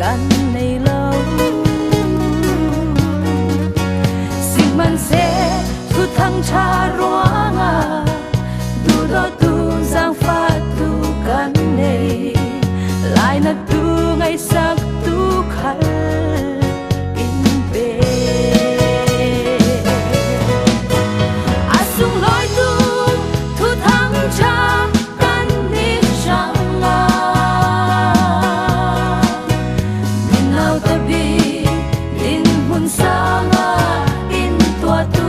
กันในโลกสิ่งมันเสทุthăng cha roang à tu do tu giang pha tu kan nei lại na tu ngày sắc tu khal in pe asung loi tu thu thăng cha kan ni sang à min nau ta bi in hun sang à in tua tu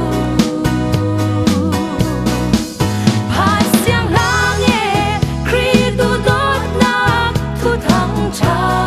Hãy subscribe cho kênh Ghiền Mì Gõ để không bỏ lỡ